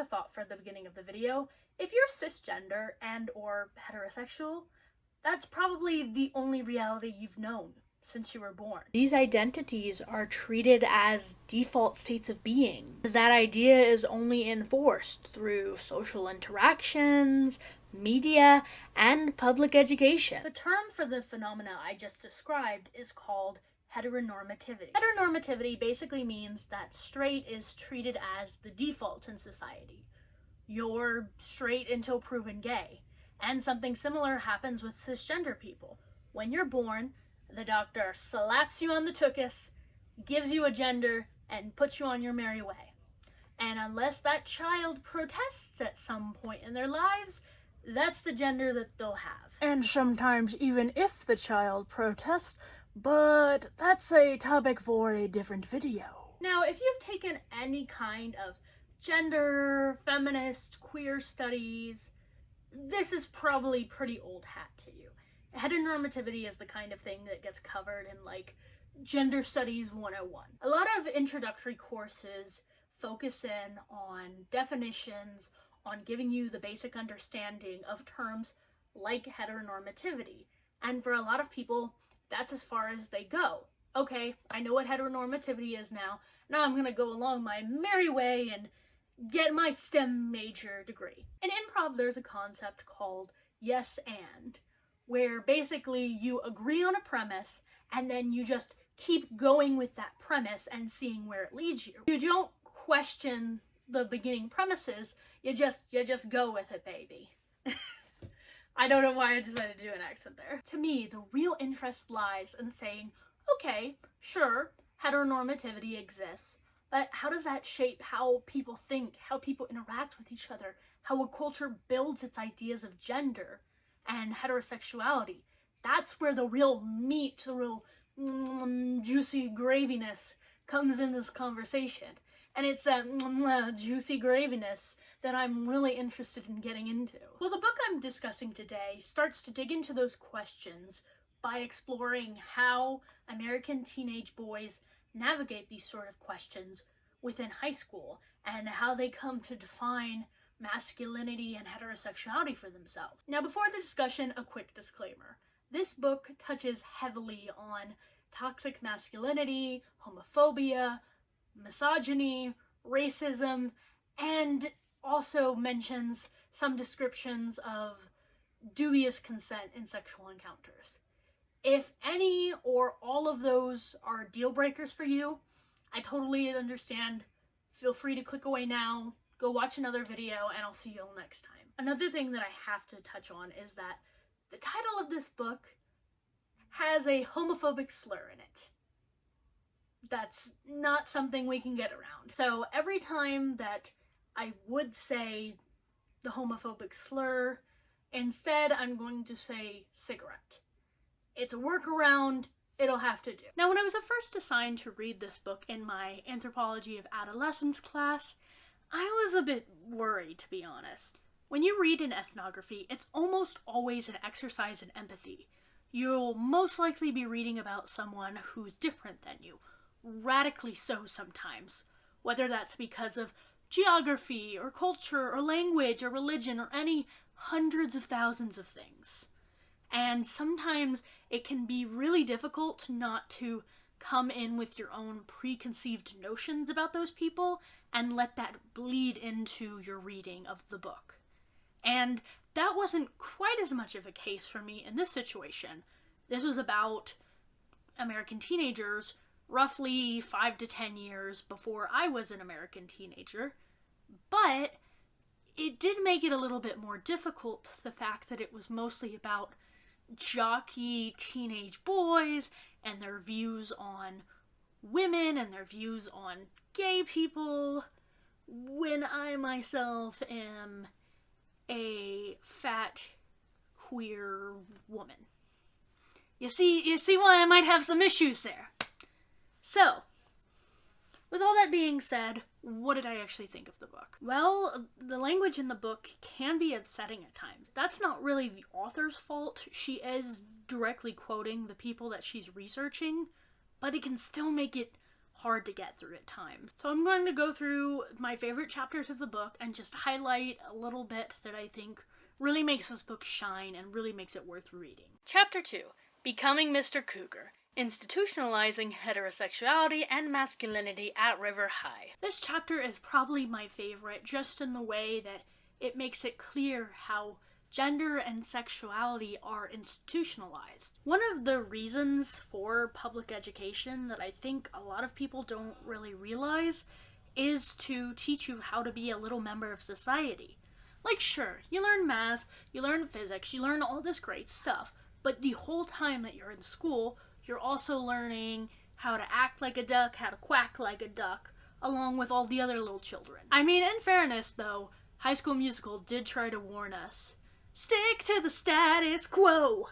a thought for the beginning of the video. If you're cisgender and or heterosexual, that's probably the only reality you've known since you were born. These identities are treated as default states of being. That idea is only enforced through social interactions, media, and public education. The term for the phenomena I just described is called heteronormativity. Heteronormativity basically means that straight is treated as the default in society. You're straight until proven gay. And something similar happens with cisgender people. When you're born, the doctor slaps you on the tuchus, gives you a gender, and puts you on your merry way. And unless that child protests at some point in their lives, that's the gender that they'll have. And sometimes even if the child protests, but that's a topic for a different video. Now, if you've taken any kind of gender, feminist, queer studies, this is probably pretty old hat to you. Heteronormativity is the kind of thing that gets covered in like Gender Studies 101. A lot of introductory courses focus in on definitions, on giving you the basic understanding of terms like heteronormativity. And for a lot of people, that's as far as they go. Okay, I know what heteronormativity is now. Now I'm gonna go along my merry way and get my STEM major degree. In improv, there's a concept called yes and, where basically you agree on a premise and then you just keep going with that premise and seeing where it leads you. You don't question the beginning premises, you just go with it, baby. I don't know why I decided to do an accent there. To me, the real interest lies in saying, okay, sure, heteronormativity exists, but how does that shape how people think, how people interact with each other, how a culture builds its ideas of gender and heterosexuality? That's where the real meat, the real juicy graviness comes in this conversation. And it's that juicy graviness that I'm really interested in getting into. Well, the book I'm discussing today starts to dig into those questions by exploring how American teenage boys navigate these sort of questions within high school and how they come to define masculinity and heterosexuality for themselves. Now, before the discussion, a quick disclaimer. This book touches heavily on toxic masculinity, homophobia, misogyny, racism, and also mentions some descriptions of dubious consent in sexual encounters. If any or all of those are deal breakers for you, I totally understand. Feel free to click away now, go watch another video, and I'll see you all next time. Another thing that I have to touch on is that the title of this book has a homophobic slur in it. That's not something we can get around. So every time that I would say the homophobic slur, instead I'm going to say cigarette. It's a workaround, it'll have to do. Now, when I was first assigned to read this book in my Anthropology of Adolescence class, I was a bit worried, to be honest. When you read an ethnography, it's almost always an exercise in empathy. You'll most likely be reading about someone who's different than you, radically so sometimes, whether that's because of geography or culture or language or religion or any hundreds of thousands of things. And sometimes it can be really difficult not to come in with your own preconceived notions about those people and let that bleed into your reading of the book. And that wasn't quite as much of a case for me in this situation. This was about American teenagers roughly 5 to 10 years before I was an American teenager, but it did make it a little bit more difficult, the fact that it was mostly about jockey teenage boys and their views on women and their views on gay people, when I myself am a fat queer woman. You see why I might have some issues there. So, with all that being said, what did I actually think of the book? Well, the language in the book can be upsetting at times. That's not really the author's fault. She is directly quoting the people that she's researching, but it can still make it hard to get through at times. So I'm going to go through my favorite chapters of the book and just highlight a little bit that I think really makes this book shine and really makes it worth reading. Chapter 2, Becoming Mr. Cougar, Institutionalizing Heterosexuality and Masculinity at River High. This chapter is probably my favorite, just in the way that it makes it clear how gender and sexuality are institutionalized. One of the reasons for public education that I think a lot of people don't really realize is to teach you how to be a little member of society. Like, sure, you learn math, you learn physics, you learn all this great stuff, but the whole time that you're in school, you're also learning how to act like a duck, how to quack like a duck, along with all the other little children. I mean, in fairness, though, High School Musical did try to warn us. Stick to the status quo!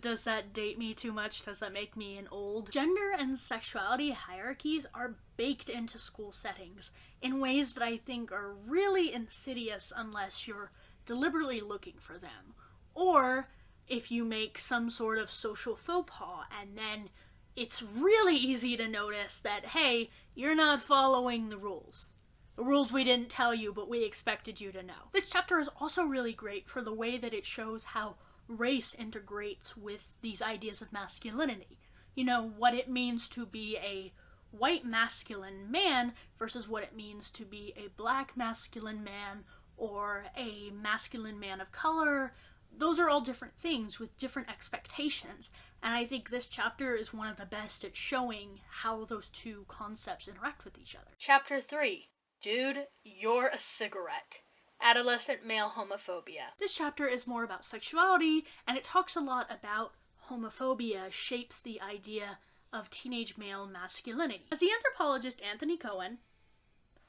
Does that date me too much? Does that make me an old? Gender and sexuality hierarchies are baked into school settings in ways that I think are really insidious unless you're deliberately looking for them. Or if you make some sort of social faux pas, and then it's really easy to notice that, hey, you're not following the rules. The rules we didn't tell you, but we expected you to know. This chapter is also really great for the way that it shows how race integrates with these ideas of masculinity. You know, what it means to be a white masculine man versus what it means to be a black masculine man or a masculine man of color. Those are all different things with different expectations, and I think this chapter is one of the best at showing how those two concepts interact with each other. Chapter 3, Dude, You're a Cigarette. Adolescent Male Homophobia. This chapter is more about sexuality, and it talks a lot about homophobia shapes the idea of teenage male masculinity. As the anthropologist Anthony Cohen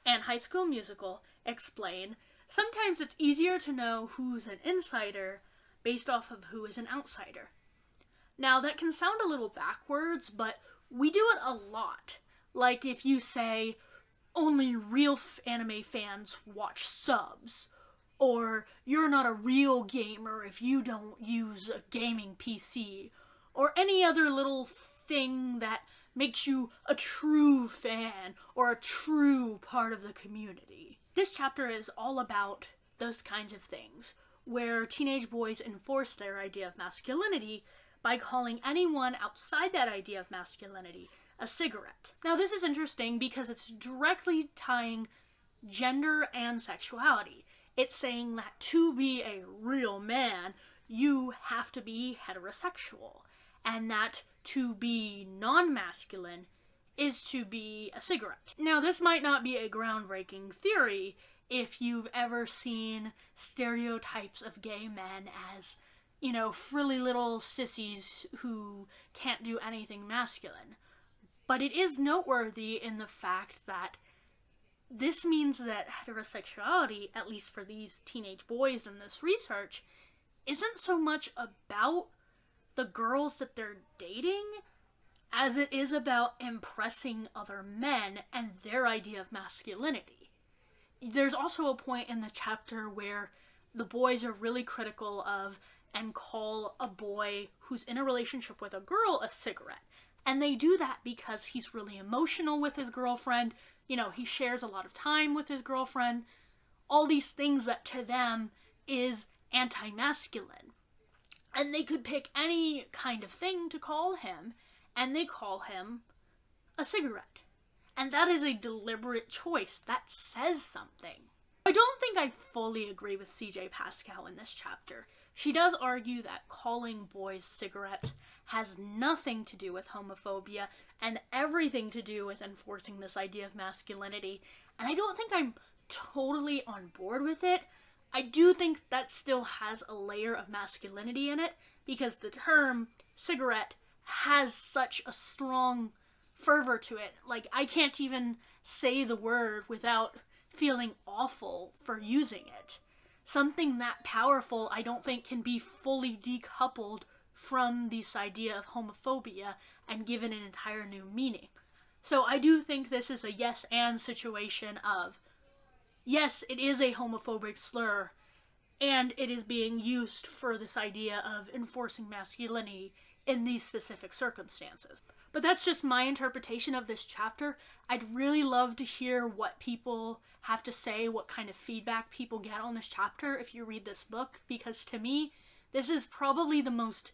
and High School Musical explain, sometimes it's easier to know who's an insider based off of who is an outsider. Now, that can sound a little backwards, but we do it a lot. Like if you say, only real anime fans watch subs, or you're not a real gamer if you don't use a gaming PC, or any other little thing that makes you a true fan or a true part of the community. This chapter is all about those kinds of things, where teenage boys enforce their idea of masculinity by calling anyone outside that idea of masculinity a cigarette. Now, this is interesting because it's directly tying gender and sexuality. It's saying that to be a real man, you have to be heterosexual, and that to be non-masculine is to be a cigarette. Now, this might not be a groundbreaking theory if you've ever seen stereotypes of gay men as, you know, frilly little sissies who can't do anything masculine. But it is noteworthy in the fact that this means that heterosexuality, at least for these teenage boys in this research, isn't so much about the girls that they're dating as it is about impressing other men and their idea of masculinity. There's also a point in the chapter where the boys are really critical of and call a boy who's in a relationship with a girl a cigarette. And they do that because he's really emotional with his girlfriend. You know, he shares a lot of time with his girlfriend. All these things that to them is anti-masculine. And they could pick any kind of thing to call him, and they call him a cigarette. And that is a deliberate choice. That says something. I don't think I fully agree with CJ Pascal in this chapter. She does argue that calling boys cigarettes has nothing to do with homophobia and everything to do with enforcing this idea of masculinity. And I don't think I'm totally on board with it. I do think that still has a layer of masculinity in it because the term cigarette has such a strong fervor to it. Like, I can't even say the word without feeling awful for using it. Something that powerful I don't think can be fully decoupled from this idea of homophobia and given an entire new meaning. So I do think this is a yes and situation of, yes, it is a homophobic slur, and it is being used for this idea of enforcing masculinity in these specific circumstances. But that's just my interpretation of this chapter. I'd really love to hear what people have to say, what kind of feedback people get on this chapter if you read this book, because to me, this is probably the most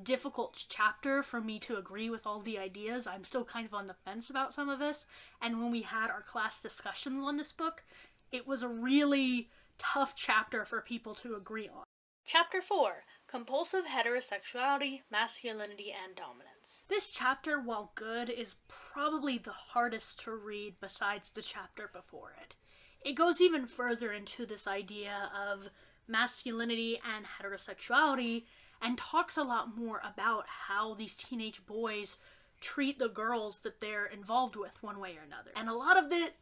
difficult chapter for me to agree with all the ideas. I'm still kind of on the fence about some of this, and when we had our class discussions on this book, it was a really tough chapter for people to agree on. Chapter 4. Compulsive Heterosexuality, Masculinity, and Dominance. This chapter, while good, is probably the hardest to read besides the chapter before it. It goes even further into this idea of masculinity and heterosexuality, and talks a lot more about how these teenage boys treat the girls that they're involved with one way or another. And a lot of it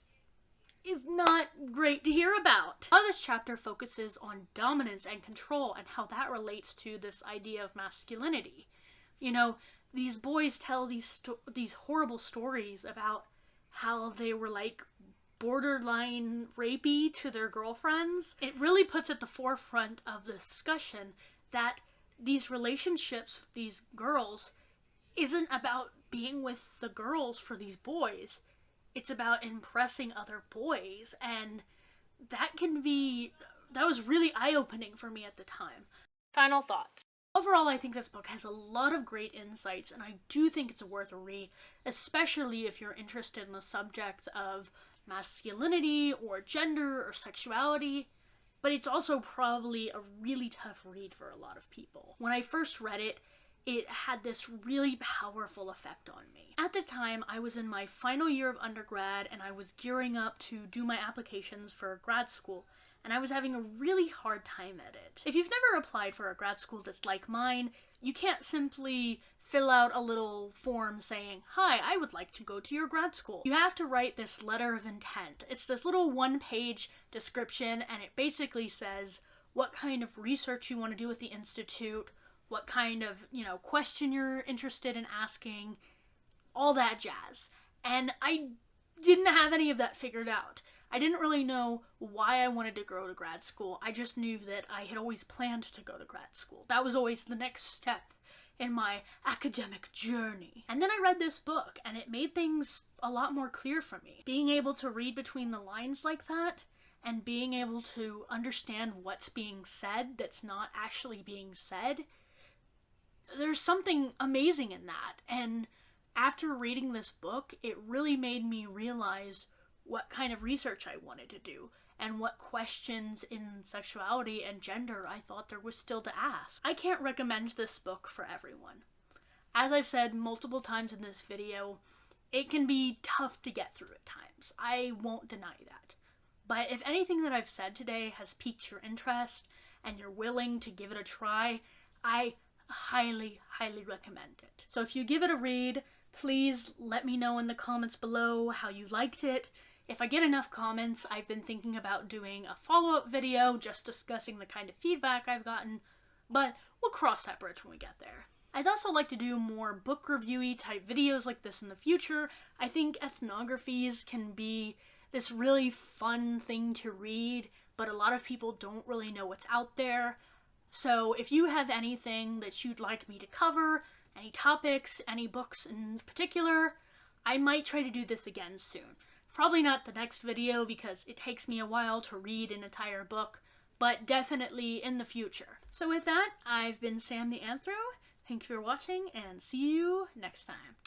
is not great to hear about. This chapter focuses on dominance and control and how that relates to this idea of masculinity. You know, these boys tell these horrible stories about how they were like borderline rapey to their girlfriends. It really puts at the forefront of the discussion that these relationships with these girls isn't about being with the girls for these boys. It's about impressing other boys, and that was really eye-opening for me at the time. Final thoughts. Overall, I think this book has a lot of great insights, and I do think it's worth a read, especially if you're interested in the subject of masculinity or gender or sexuality, but it's also probably a really tough read for a lot of people. When I first read it, it had this really powerful effect on me. At the time, I was in my final year of undergrad, and I was gearing up to do my applications for grad school, and I was having a really hard time at it. If you've never applied for a grad school that's like mine, you can't simply fill out a little form saying, "Hi, I would like to go to your grad school." You have to write this letter of intent. It's this little one-page description, and it basically says what kind of research you want to do with the institute, what kind of, question you're interested in asking, all that jazz. And I didn't have any of that figured out. I didn't really know why I wanted to go to grad school. I just knew that I had always planned to go to grad school. That was always the next step in my academic journey. And then I read this book, and it made things a lot more clear for me. Being able to read between the lines like that, and being able to understand what's being said that's not actually being said, there's something amazing in that. And after reading this book, it really made me realize what kind of research I wanted to do and what questions in sexuality and gender I thought there was still to ask. I can't recommend this book for everyone. As I've said multiple times in this video, it can be tough to get through at times. I won't deny that. But if anything that I've said today has piqued your interest and you're willing to give it a try, I highly, highly recommend it. So if you give it a read, please let me know in the comments below how you liked it. If I get enough comments, I've been thinking about doing a follow-up video just discussing the kind of feedback I've gotten, but we'll cross that bridge when we get there. I'd also like to do more book review-y type videos like this in the future. I think ethnographies can be this really fun thing to read, but a lot of people don't really know what's out there. So if you have anything that you'd like me to cover, any topics, any books in particular, I might try to do this again soon. Probably not the next video because it takes me a while to read an entire book, but definitely in the future. So with that, I've been Sam the Anthro. Thank you for watching, and see you next time.